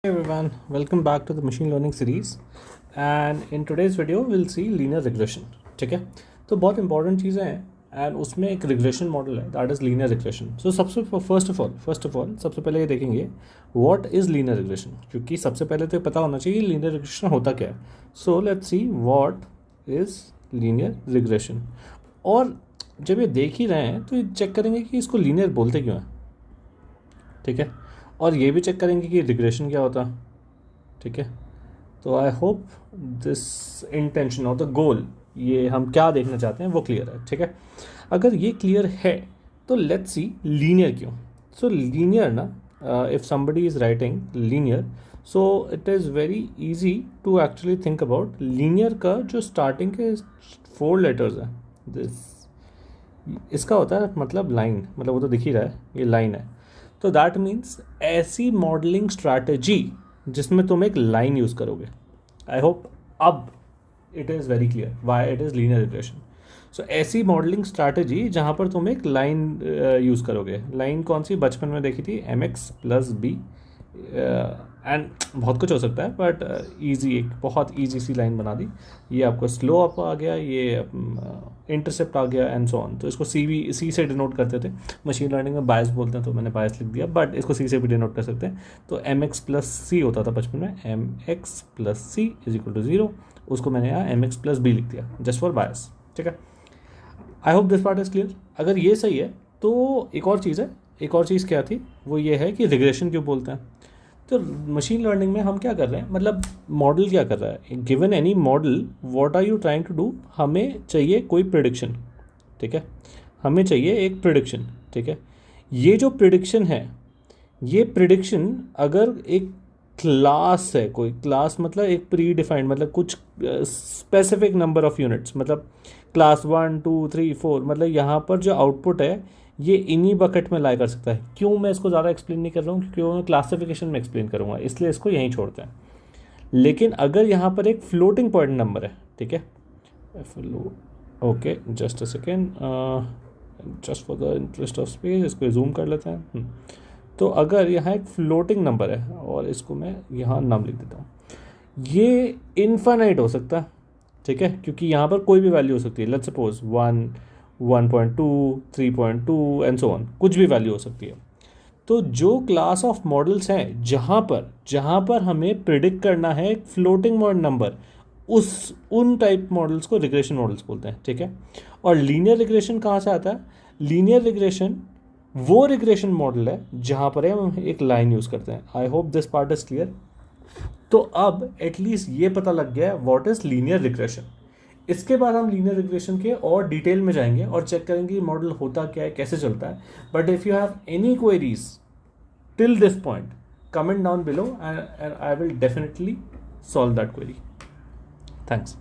Hey everyone, welcome back to the machine learning series and in today's video we'll see linear regression. ठीक है, तो बहुत important चीज़ें हैं एंड उसमें एक रिग्रेशन मॉडल है दैट इज़ लीनियर रिग्रेशन. सो सबसे फर्स्ट ऑफ ऑल सबसे पहले ये देखेंगे व्हाट इज़ लीनियर रिग्रेशन, क्योंकि सबसे पहले तो पता होना चाहिए लीनियर रिग्रेशन होता क्या है. So let's see what is linear regression. और जब ये देख ही रहे हैं तो ये चेक करेंगे कि इसको लीनियर बोलते क्यों हैं. ठीक है, और ये भी चेक करेंगे कि रिग्रेशन क्या होता है. ठीक है, तो आई होप दिस इंटेंशन और द गोल, ये हम क्या देखना चाहते हैं वो क्लियर है. ठीक है, अगर ये क्लियर है तो लेट्स सी लीनियर क्यों. सो लीनियर ना, if somebody is writing linear, so it is very easy to actually think about linear का जो स्टार्टिंग के 4 लेटर्स हैं. दिस इसका होता है मतलब लाइन, मतलब वो तो दिख ही रहा है ये लाइन है. तो दैट मीन्स ऐसी मॉडलिंग स्ट्रैटेजी जिसमें तुम एक लाइन यूज़ करोगे. आई होप अब it is very clear why it is linear regression. So ऐसी मॉडलिंग स्ट्रैटेजी जहाँ पर तुम एक लाइन यूज़ करोगे. लाइन कौन सी बचपन में देखी थी, mx+b एंड बहुत कुछ हो सकता है बट ईजी, एक बहुत ईजी सी लाइन बना दी. ये आपको स्लो अप आ गया, ये इंटरसेप्ट आ गया एंड सो ऑन. तो इसको सी से डिनोट करते थे. मशीन लर्निंग में बायस बोलते हैं तो मैंने बायस लिख दिया, बट इसको सी से भी डिनोट कर सकते हैं. तो mx+c होता था बचपन में, mx+c = 0. उसको मैंने यहाँ mx+b लिख दिया जस्ट फॉर बायस. ठीक है, I hope this part is clear. अगर ये सही है तो एक और चीज़ है, एक और चीज़ क्या थी, वो ये है कि रिग्रेशन क्यों बोलते हैं. तो मशीन लर्निंग में हम क्या कर रहे हैं, मतलब मॉडल क्या कर रहा है. Given any model, what are you trying to do, हमें चाहिए कोई प्रिडिक्शन. ठीक है, हमें चाहिए एक प्रिडिक्शन. ठीक है, ये जो प्रिडिक्शन है, ये प्रिडिक्शन अगर एक क्लास है, कोई क्लास मतलब एक प्री डिफाइंड, मतलब कुछ स्पेसिफिक नंबर ऑफ यूनिट्स, मतलब क्लास 1 2 3 4, मतलब यहाँ पर जो आउटपुट है ये इन्हीं बकेट में लाई कर सकता है. क्यों मैं इसको ज़्यादा एक्सप्लेन नहीं कर रहा हूँ, क्योंकि वो मैं क्लासिफिकेशन में एक्सप्लेन करूँगा, इसलिए इसको यहीं छोड़ते हैं. लेकिन अगर यहाँ पर एक फ्लोटिंग पॉइंट नंबर है, ठीक है, okay just a second, just for the interest of space इसको जूम कर लेते हैं. तो अगर यहाँ एक फ्लोटिंग नंबर है और इसको मैं यहाँ नाम लिख देता हूँ, ये इनफाइनाइट हो सकता है. ठीक है, क्योंकि यहाँ पर कोई भी वैल्यू हो सकती है. Let's suppose 1 1.2 3.2 and so on, कुछ भी वैल्यू हो सकती है. तो जो क्लास ऑफ मॉडल्स हैं जहाँ पर हमें प्रिडिक्ट करना है एक फ्लोटिंग नंबर, उन टाइप मॉडल्स को रिग्रेशन मॉडल्स बोलते हैं. ठीक है, और लीनियर रिग्रेशन कहाँ से आता है. लीनियर रिग्रेशन वो रिग्रेशन मॉडल है जहाँ पर हम एक लाइन यूज़ करते हैं. I hope this part is clear. तो अब एटलीस्ट ये पता लग गया व्हाट इज़ लीनियर रिग्रेशन. इसके बाद हम लीनियर रिग्रेशन के और डिटेल में जाएंगे और चेक करेंगे कि मॉडल होता क्या है, कैसे चलता है. But if you have any queries till this point, comment down below and I will definitely solve that query. Thanks.